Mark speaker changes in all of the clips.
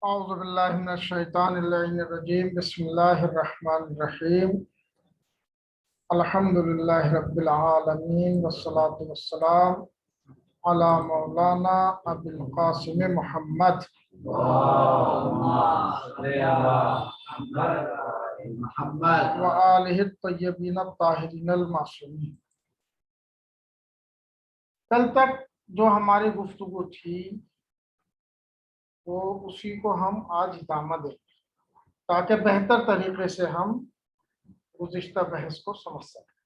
Speaker 1: औज़ु बिल्लाहि मिनश शैतानिर रजीम बिस्मिल्लाहिर रहमानिर रहीम अल्हम्दुलिल्लाहि रब्बिल आलमीन वस्सलातु वस्सलाम अला मौलाना अबुल कासिम मुहम्मद व आलिहि तय्यबीन ताहिरीन मासूमीन। कल तक जो हमारी गुफ्तगू थी वो उसी को हम आज इदामा दें ताकि बेहतर तरीके से हम गुज़िश्ता बहस को समझ सकें।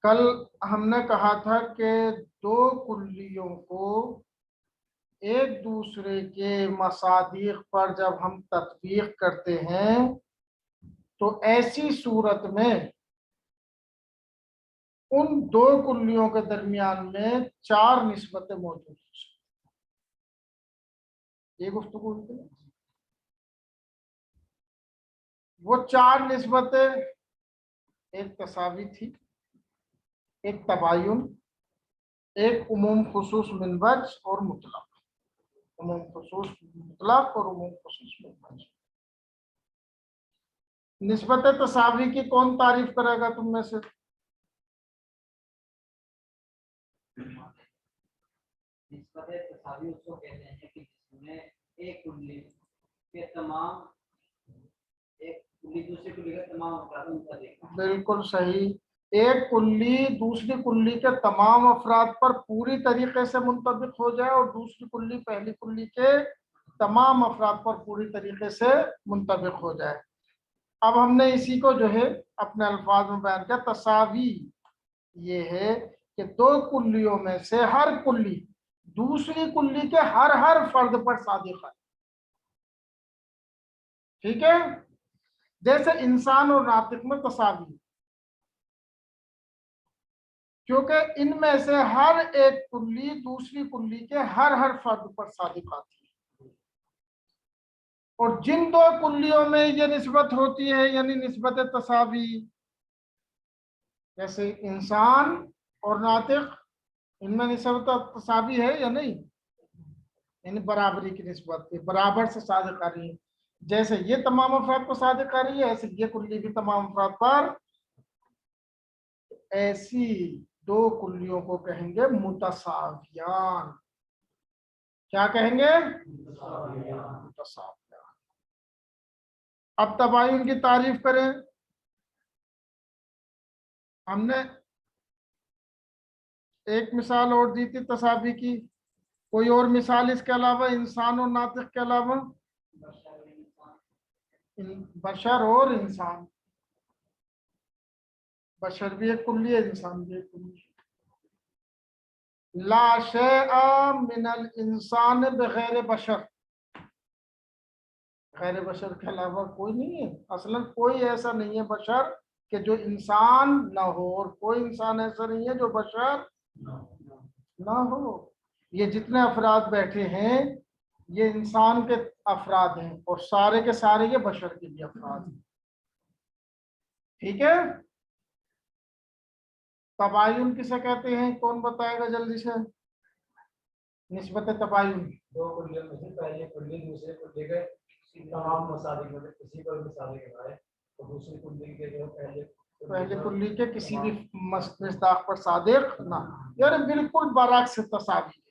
Speaker 1: कल हमने कहा था कि दो कुल्लियों को एक दूसरे के मसादीक पर जब हम तत्बीक करते हैं तो ऐसी सूरत में उन दो कुल्लियों के दरमियान में चार निस्बतें मौजूद हैं। ये गुफ्तगू हुई थी। वो चार निस्बतें एक तसावी थी, एक तबायुन, एक उमूम खुसूस मिन वज्ह और मुतलक। उमूम खुसूस मुतलक और उमूम खुसूस मिन वज्ह। निस्बत तसावी की कौन तारीफ करेगा तुम में से?
Speaker 2: निस्बत तसावी उसको कहते हैं कि जिसमें एक कुल्ली के तमाम एक कुल्ली दूसरी कुल्ली के तमाम अफराद मुतल्लिक।
Speaker 1: बिल्कुल सही। एक कुल्ली दूसरी कुल्ली के तमाम अफराद पर पूरी तरीके से मुंतबिक हो जाए और दूसरी कुल्ली पहली कुल्ली के तमाम अफराद पर पूरी तरीके से मुंतबिक हो जाए। अब हमने इसी को जो है अपने अल्फाज में बयान किया। तसावी ये है कि दो कुल्लियों में से हर कुल्ली दूसरी कुल्ली के हर फर्द पर सादिक है। ठीक है, जैसे इंसान और नातिक में तसावी, क्योंकि इनमें से हर एक कुल्ली दूसरी कुल्ली के हर फर्द पर सादिक आती है। और जिन दो कुल्लियों में ये निस्बत होती है यानी निस्बत तसावी, जैसे इंसान और नातिक, इनमें निस्बत तसावी है या नहीं? यानी बराबरी की निस्बत है, बराबर से सादिक आ रही है। जैसे ये तमाम अफराद पर सादिक आ रही है ऐसे ये कुल्ली भी तमाम अफराद पर। ऐसी दो कुल्लियों को कहेंगे मुतसावियान। क्या कहेंगे? मुतसावियान। अब तबायुन की तारीफ करें। हमने एक मिसाल और दी थी तसावी की। कोई और मिसाल इसके अलावा, इंसान और नातिक के अलावा? बशर और इंसान। बशर भी एक कुल्ली है, इंसान भी एक कुल्ली है। ला शैअ मिनल इंसान बगैर बशर। गैर बशर के अलावा कोई नहीं है। असलन कोई ऐसा नहीं है बशर कि जो इंसान ना हो, और कोई इंसान ऐसा नहीं है जो बशर ना हो। ये जितने अफराद बैठे हैं ये इंसान के अफराद हैं और सारे के सारे ये बशर के भी अफराद हैं। ठीक है। तबायुन किसे कहते हैं? कौन बताएगा जल्दी से? निस्बत तबायुन।
Speaker 3: दो कुल्लियों में से पहली कुल्ली दूसरे कुल्ली के तमाम मसादिक में किसी पर मिसाल के बारे तो दूसरी कुल्ली के जो
Speaker 1: पहले कुल्ली के किसी भी मिस्दाक पर सादिक ना, यानी बिल्कुल बरअक्स तसावी।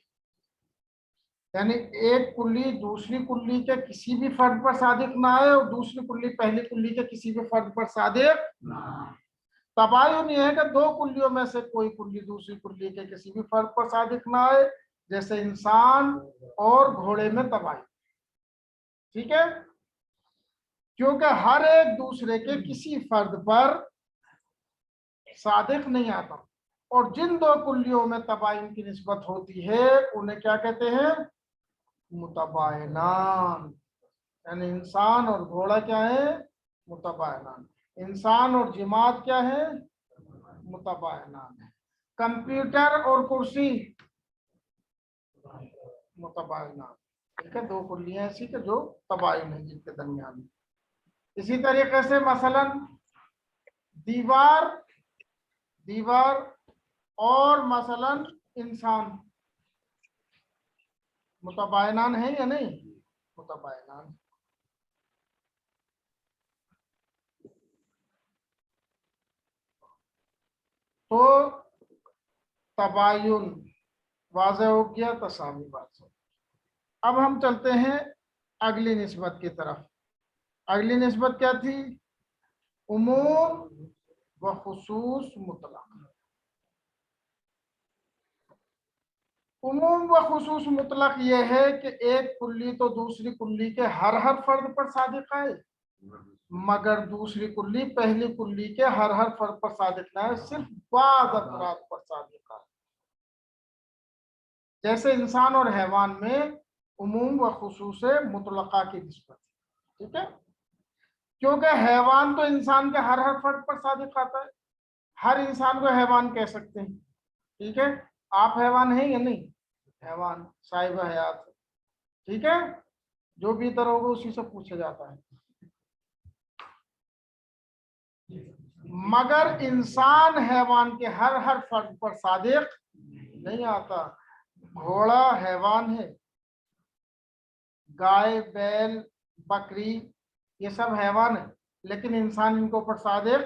Speaker 1: यानी एक कुल्ली दूसरी कुल्ली के किसी भी फर्द पर सादिक ना आए और दूसरी कुल्ली पहली कुल्ली के किसी भी फर्द पर सादिक ना आए। तबायुन यह है कि दो कुल्लियों में से कोई कुल्ली दूसरी कुल्ली के किसी भी फर्द पर सादिक ना आए, जैसे इंसान और घोड़े में तबायुन। ठीक है, क्योंकि हर एक दूसरे के किसी फर्द पर सादिक नहीं आता। और जिन दो कुल्लियों में तबायुन की निस्बत होती है उन्हें क्या कहते हैं? मुतबायनान। यानी इंसान और घोड़ा क्या है? मुतबायनान। इंसान और जिमात क्या है? मुतबायनान है। कंप्यूटर और कुर्सी मुतबायनान। ठीक है, दो कुल्लियां ऐसी के जो तबायुन है जिनके दरमियान। इसी तरीके से मसलन दीवार, दीवार और मसलन इंसान मुतबायनान है या नहीं? मुतबायनान। तो तबायुन वाज़ेह हो गया, तसावी वाज़ेह। अब हम चलते हैं अगली निस्बत की तरफ। अगली निस्बत क्या थी? उमूम व खुसूस मुतलक। उमूम व खुसूस मुतलक ये है कि एक कुल्ली तो दूसरी कुल्ली के हर फर्द पर सादिक है, मगर दूसरी कुल्ली पहली कुल्ली के हर फर्द पर सादिक ना है, सिर्फ बाज़ अफराद पर सादिक है। जैसे इंसान और हैवान में उमूम व खुसूस मुतलका की निस्बत, ठीक है? क्योंकि हैवान तो इंसान के हर फर्द पर सादिक आता है, हर इंसान को हैवान कह सकते हैं, ठीक है? आप हैवान हैं या नहीं? हैवान साहिब हयात, ठीक है? जो भी इधर होगा उसी से पूछा जाता है। मगर इंसान हैवान के हर फर्द पर सादिक नहीं आता। घोड़ा हैवान है, गाय, बैल, बकरी ये सब हैवान है, लेकिन इंसान इनके ऊपर सादिक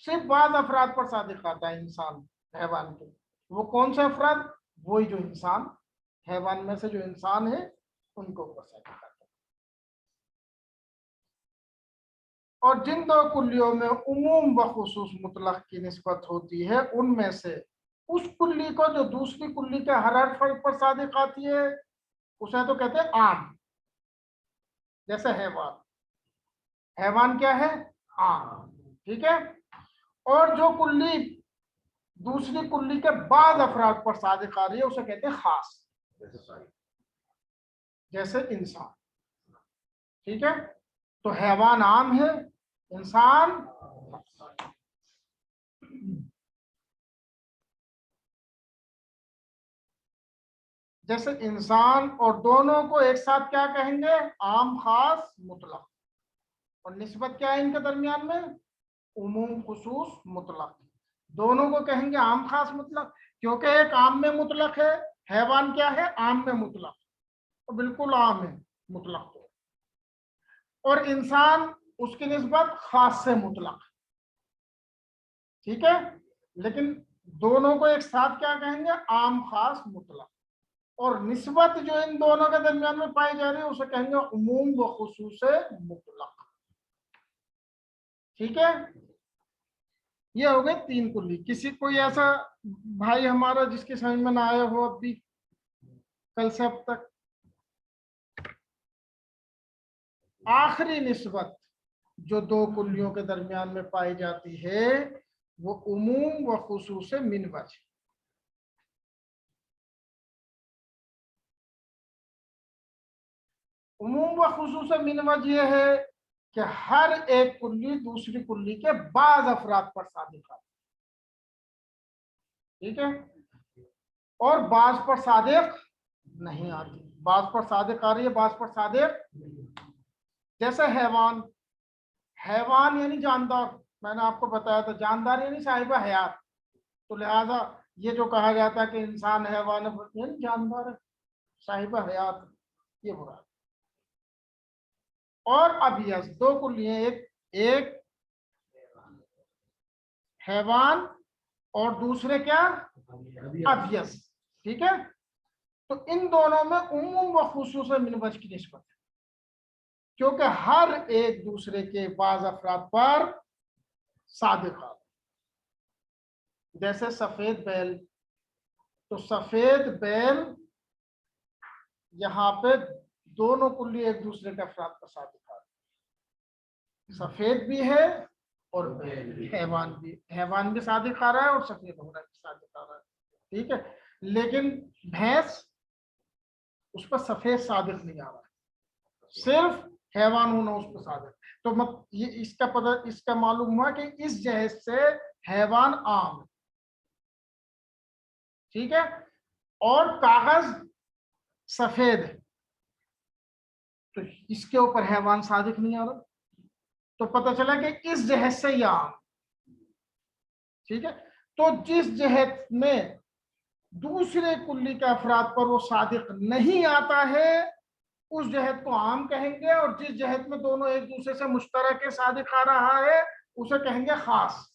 Speaker 1: सिर्फ बाज़ अफराद पर सादिक आता है इंसान हैवान के। वो कौन से अफराद? वही जो इंसान, हैवान में से जो इंसान है उनको ऊपर सादिक आता है। और जिन दो कुल्लियों में उमूम व खुसूस मुतलक की निस्बत होती है, उनमें से उस कुल्ली को जो दूसरी कुल्ली के हर फर्द पर सादिक आती है उसे तो कहते हैं आम। जैसे हैवान, हैवान क्या है? आम, ठीक है? और जो कुल्ली दूसरी कुल्ली के बाद अफराद पर सादिक आ रही है उसे कहते हैं खास, जैसे इंसान, ठीक है? तो हैवान आम है, इंसान जैसे इंसान, और दोनों को एक साथ क्या कहेंगे? आम, खास, मुतलक। और निस्बत क्या है इनके दरमियान में? उमूम, खुसूस, मुतलक। दोनों को कहेंगे आम, खास, मुतलक, क्योंकि एक आम में मुतलक है, हैवान क्या है? आम में मुतलक, तो बिल्कुल आम है मुतलक तो। और इंसान उसकी निस्बत खास से मुतलक, ठीक है? लेकिन दोनों को एक साथ क्या कहेंगे? आम, खास, मुतलक। और निस्बत जो इन दोनों के दरमियान में पाई जा रही है उसे कहेंगे उमूम व खुसूस मुतलक, ठीक है? ये हो गए तीन कुल्ली। किसी कोई ऐसा भाई हमारा जिसके समझ में ना आया हो अब भी, कल से अब तक? आखिरी निस्बत जो दो कुल्लियों के दरमियान में पाई जाती है वो उमूम व खुसूस मिन वजह। उमूम व खुसूस मिन वजह यह है कि हर एक कुल्ली दूसरी कुल्ली के बाज़ अफराद पर सादिक आती है, ठीक है? और बाज़ पर सादिक नहीं आती। बाज़ पर सादिक आ रही है, बाज़ पर सादिक। जैसे हैवान, हैवान यानी जानदार, मैंने आपको बताया था जानदार यानी साहिब हयात, तो लिहाजा ये जो कहा जाता है कि इंसान हैवान यानी जानदार है, साहिब हयात, ये बुरा। और अबियस, दो कुल्लियां, एक एक हैवान और दूसरे क्या? अबियस, ठीक है? तो इन दोनों में उमूम व खुसूस मिन वजह की निस्बत है, क्योंकि हर एक दूसरे के बाज़ अफराद पर सादिक आते। जैसे सफेद बैल, तो सफेद बैल यहाँ पे दोनों कुल्ली एक दूसरे के अफराद पर सादिक आते, सफेद भी है और बैल भी, हैवान भी सादिक आ रहा है और सफेद होना भी सादिक आ रहा है, ठीक है? लेकिन भैंस, उस पर सफेद सादिक नहीं आ रहा है, सिर्फ हैवान होना उस पर सादिक। तो मत ये इसका पता, इसका मालूम हुआ कि इस जहेज से हैवान आम है, ठीक है? और कागज सफेद है, तो इसके ऊपर हैवान सादिक नहीं आ रहा, तो पता चला कि इस जहत से ये आम, ठीक है। तो जिस जहत में दूसरे कुल्ली के अफराद पर वो सादिक नहीं आता है उस जहत को आम कहेंगे, और जिस जहत में दोनों एक दूसरे से मुश्तरक सादिक आ रहा है उसे कहेंगे खास,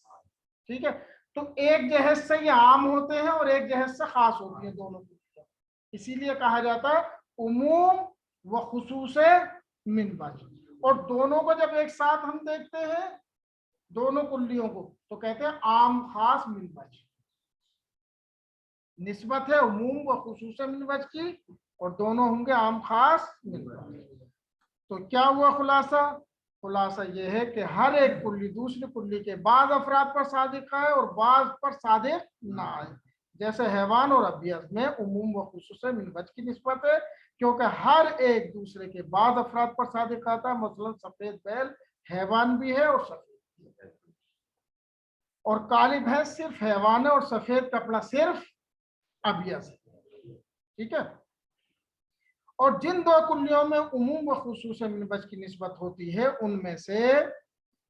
Speaker 1: ठीक है। तो एक जहत से ये आम होते हैं और एक जहत से खास होती है दोनों कुल्लियां, इसीलिए कहा जाता है उमूम व खुसूस मिन वजह। और दोनों को जब एक साथ हम देखते हैं दोनों कुल्लियों को तो कहते हैं आम खास मिन वजह, निस्बत है उमूम व खुसूस मिन वजह की, और दोनों होंगे आम खास मिन वजह। तो क्या हुआ खुलासा? खुलासा यह है कि हर एक कुल्ली दूसरी कुल्ली के बाद अफराद पर सादिक आए और बाद पर सादिक ना आए। जैसे हैवान और अबियत में उमूम व खुसूस मिन वजह की निस्बत है, क्योंकि हर एक दूसरे के बाद अफराद पर सादिक आता है। मसलन सफेद बैल हैवान भी है और सफेद भी है, और काली भैंस सिर्फ हैवान है और सफेद कपड़ा सिर्फ अबियत है, ठीक है। और जिन दो कुल्लियों में उमूम व खुसूस मिन वजह की निस्बत होती है उनमें से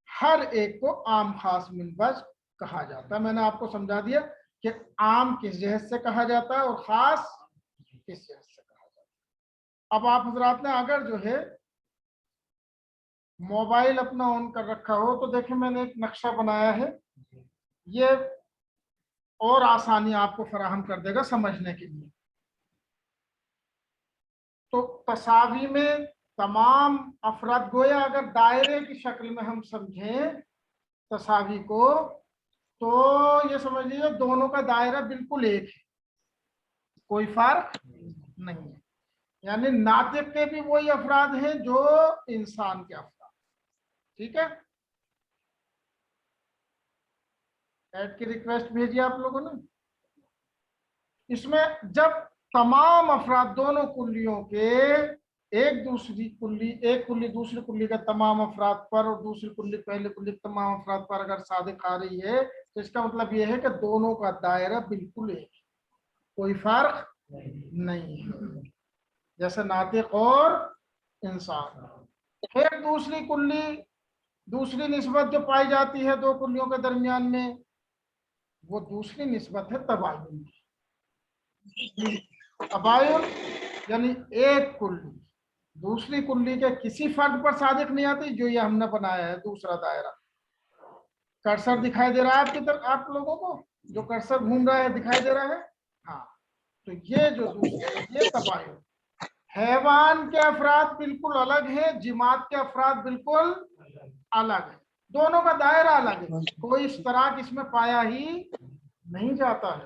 Speaker 1: हर एक को आम खास मिन वजह कहा जाता है। मैंने आपको समझा दिया कि आम किस जहत से कहा जाता है और खास किस जहत से कहा जाता है। अब आप हजरात ने अगर जो है मोबाइल अपना ऑन कर रखा हो तो देखें मैंने एक नक्शा बनाया है, ये और आसानी आपको फराहम कर देगा समझने के लिए। तो तसावी में तमाम अफराद, गोया अगर दायरे की शक्ल में हम समझें तसावी को, तो ये समझ लीजिए दोनों का दायरा बिल्कुल एक है, कोई फर्क नहीं है। यानी नातिक के भी वही अफराद हैं जो इंसान के अफराद, ठीक है। ऐड की रिक्वेस्ट भेजी आप लोगों ने। इसमें जब तमाम अफराद दोनों कुल्लियों के एक कुल्ली दूसरी कुल्ली के तमाम अफराद पर और दूसरी कुल्ली पहले कुल्ली के तमाम अफराद पर अगर सादिक आ रही है तो इसका मतलब यह है कि दोनों का दायरा बिल्कुल एक, कोई फर्क नहीं है, जैसे नातिक और इंसान। फिर दूसरी कुल्ली, दूसरी निस्बत जो पाई जाती है दो कुल्लियों के दरमियान में, वो दूसरी निस्बत है तबायुन की। तबायुन यानी एक कुल्ली दूसरी कुल्ली के किसी फर्द पर सादिक नहीं आती, जो ये हमने बनाया है दूसरा दायरा। कर्सर दिखाई दे रहा है आपकी तरफ, आप लोगों को जो कर्सर घूम रहा है दिखाई दे रहा है, हाँ। तो ये जो दूसरा ये तबायुन, हैवान के अफराद बिल्कुल अलग है, जिमात के अफराद बिल्कुल अलग है, दोनों का दायरा अलग है, कोई इस तरह इसमें पाया ही नहीं जाता है,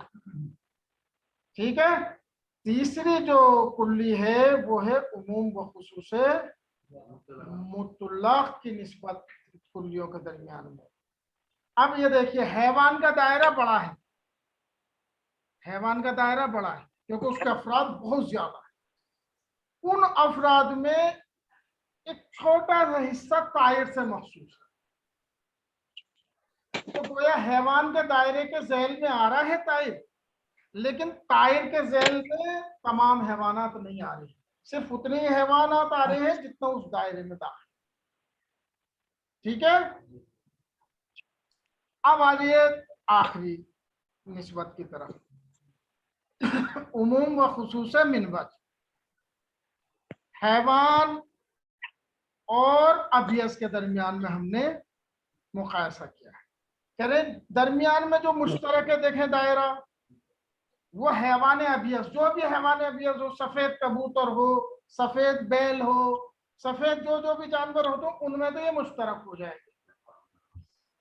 Speaker 1: ठीक है। तीसरी जो कुल्ली है वो है उमूम व खुसूस मुतल्लक़ की निस्बत कुल्लियों के दरमियान में। अब ये देखिए हैवान का दायरा बड़ा है, हैवान का दायरा बड़ा है क्योंकि उसके अफराद बहुत ज्यादा है। उन अफराद में एक छोटा सा हिस्सा तायर से मखसूस है, तो गोया हैवान के दायरे के ज़ैल में आ रहा है तायर, लेकिन तायर के ज़ैल में तमाम हैवानात नहीं आ रहे, सिर्फ उतने ही हैवानात आ रहे हैं जितना उस दायरे में दाखिल, ठीक है। अब आ जाइए आखिरी निस्बत की तरफ, उमूम व खुसूस मिन वजह। हैवान और अबियस के दरमियान में हमने मुकायसा किया है, कह रहे दरमियान में जो मुश्तरक है देखें दायरा, वो हैवान अबियस, जो भी हैवान अबियस हो, सफेद कबूतर हो, सफेद बैल हो, सफेद जो भी जानवर हो, तो उनमें तो ये मुश्तरक हो जाएंगे,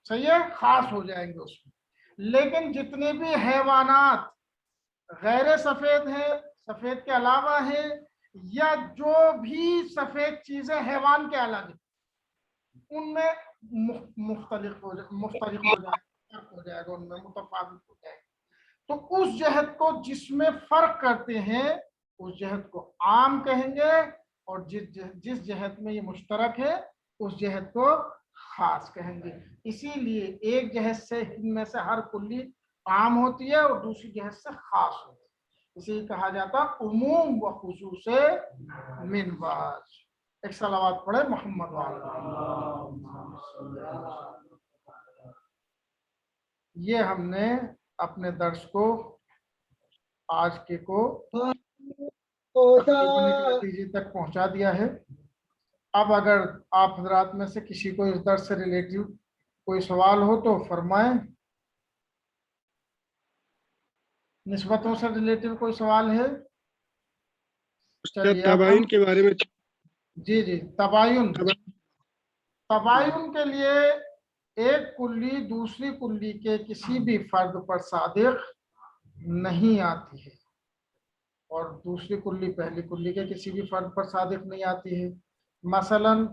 Speaker 1: सही है, खास हो जाएंगे उसमें। लेकिन जितने भी हैवानात गैर सफेद हैं, सफेद के अलावा है, या जो भी सफेद चीजें हैवान के अलग है, उनमें मुख्तलिफ हो जाएगा, उनमें मुतफावित हो जाएगा। तो उस जहत को जिसमें फर्क करते हैं उस जहत को आम कहेंगे, और जिस जहत में ये मुश्तरक है उस जहत को खास कहेंगे। इसीलिए एक जहत से इनमें से हर कुल्ली आम होती है और दूसरी जहत से खास होती है, इसे कहा जाता उमूम व खुसूस मिन वजह। एक सलावत पढ़े मोहम्मद वाला। ये हमने अपने दर्स को आज के को तकरीबन एक नतीजे तक पहुंचा दिया है। अब अगर आप हजरात में से किसी को इस दर्स से रिलेटिव कोई सवाल हो तो फरमाएं। निस्बतों से रिलेटिव कोई सवाल है? चलिए अब
Speaker 4: तबायुन
Speaker 1: हम,
Speaker 4: के बारे में।
Speaker 1: जी जी, तबायुन। तबायुन के लिए एक कुल्ली दूसरी कुल्ली के किसी भी फर्द पर सादिक नहीं आती है और दूसरी कुल्ली पहली कुल्ली के किसी भी फर्द पर सादिक नहीं आती है। मसलन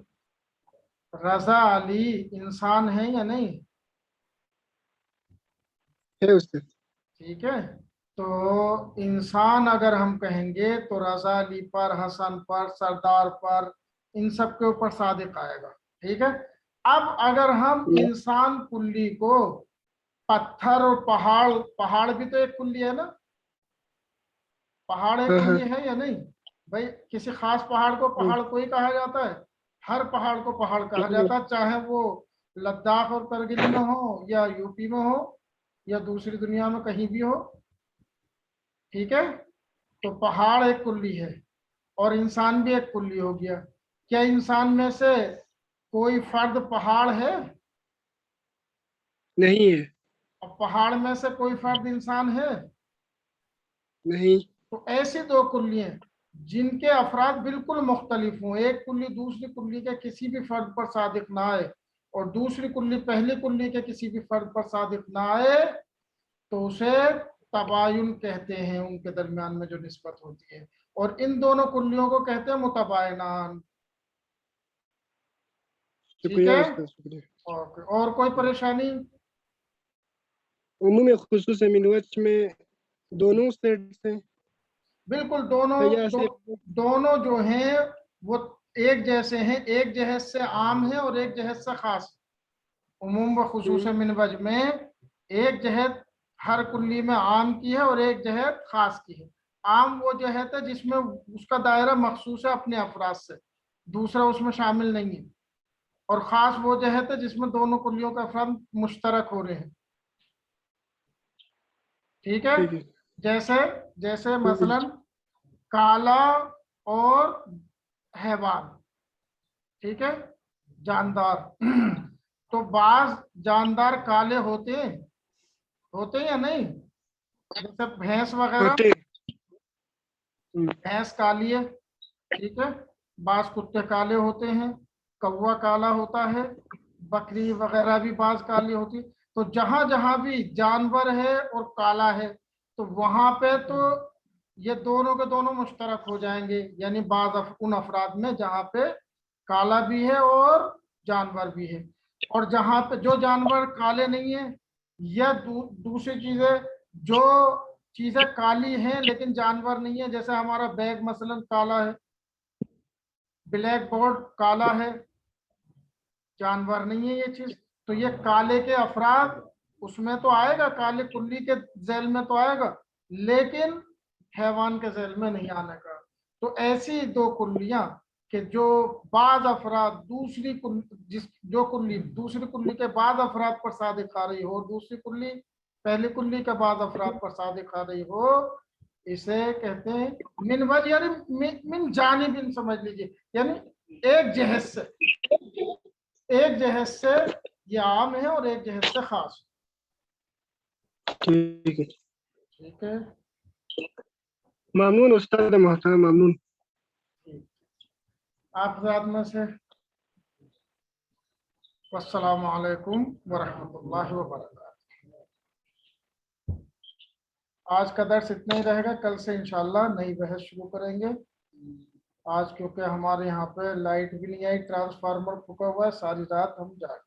Speaker 1: रजा अली इंसान है या नहीं?
Speaker 4: है उससे।
Speaker 1: ठीक है, तो इंसान अगर हम कहेंगे तो रजा अली पर, हसन पर, सरदार पर, इन सब के ऊपर सादिक आएगा। ठीक है, अब अगर हम इंसान कुल्ली को पत्थर और पहाड़, पहाड़ भी तो एक कुल्ली है ना, पहाड़ एक कुल्ली है या नहीं भाई? किसी खास पहाड़ को पहाड़ को ही कहा जाता है? हर पहाड़ को पहाड़ कहा जाता है, चाहे वो लद्दाख और करगिल में हो या यूपी में हो या दूसरी दुनिया में कहीं भी हो। ठीक है, तो पहाड़ एक कुल्ली है और इंसान भी एक कुल्ली हो गया। क्या इंसान में से कोई फर्द पहाड़ है?
Speaker 4: नहीं है।
Speaker 1: और पहाड़ में से कोई फर्द इंसान है?
Speaker 4: नहीं।
Speaker 1: तो ऐसी दो कुल्लियां जिनके अफराद बिल्कुल मुख्तलिफ हों, एक कुल्ली दूसरी कुल्ली के किसी भी फर्द पर सादिक ना आए और दूसरी कुल्ली पहली कुल्ली के किसी भी फर्द पर सादिक ना आए, तो उसे तबायुन कहते हैं, उनके दरमियान में जो निस्बत होती है। और इन दोनों कुल्लियों को कहते हैं मुतबायनान। ठीक
Speaker 4: शुक्रिया
Speaker 1: है,
Speaker 4: उस्ताद, शुक्रिया।
Speaker 1: और कोई परेशानी?
Speaker 4: उम्म में खुसूस मिन वजह में दोनों सेट से
Speaker 1: बिल्कुल, दोनों
Speaker 4: या
Speaker 1: दो,
Speaker 4: सिर्फ
Speaker 1: दोनों जो हैं वो एक जैसे हैं, एक जहत से आम है और एक जहत से खास। उमूम व खुसूस मिन वजह में एक जहत हर कुल्ली में आम की है और एक जहत खास की है। आम वो जहत है जिसमें उसका दायरा मखसूस है अपने अफराद से, दूसरा उसमें शामिल नहीं है। और खास वो जहत है जिसमें दोनों कुल्लियों का अफराद मुश्तरक हो रहे हैं। ठीक है,
Speaker 4: ठीक है।
Speaker 1: जैसे जैसे मसलन काला और हैवान, ठीक है, जानदार। तो बाज जानदार काले होते हैं या नहीं? जैसे भैंस वगैरह,
Speaker 4: होते।
Speaker 1: भैंस काली है, ठीक है, बाज कुत्ते काले होते हैं, कौवा काला होता है, बकरी वगैरह भी बाज काली होती है। तो जहां जहां भी जानवर है और काला है तो वहां पे तो ये दोनों के दोनों मुश्तरक हो जाएंगे, यानी उन अफराद में जहां पे काला भी है और जानवर भी है। और जहां पे जो जानवर काले नहीं है या दूसरी चीजें, जो चीजें काली हैं लेकिन जानवर नहीं है, जैसे हमारा बैग मसलन काला है, ब्लैक बोर्ड काला है, जानवर नहीं है ये चीज, तो ये काले के अफराद उसमें तो आएगा, काले कुल्ली के झैल में तो आएगा, लेकिन हैवान के झैल में नहीं आने का। तो ऐसी दो कुल्लियां कि जो बाद अफराद दूसरी जो कुल्ली दूसरी कुल्ली के बाद अफराद पर सादिक आ रही हो और दूसरी कुल्ली पहली कुल्ली के बाद अफराद पर सादिक आ रही हो, इसे कहते हैं मिन वजह, यानी मिन जानिबिन समझ लीजिए, यानी एक जहत से, एक जहत से ये आम है और एक जहत से खास।
Speaker 4: ठीक है।
Speaker 1: ठीक है,
Speaker 4: मामून उस्ताद मोहतरम, मामून।
Speaker 1: आप रात में से वस्सलामु अलैकुम वरहमतुल्लाहि वबरकातुहू। आज का दर्स इतना ही रहेगा, कल से इंशाल्लाह नई बहस शुरू करेंगे। आज क्योंकि हमारे यहाँ पे लाइट भी नहीं आई, ट्रांसफार्मर फूका हुआ है, सारी रात हम जागे।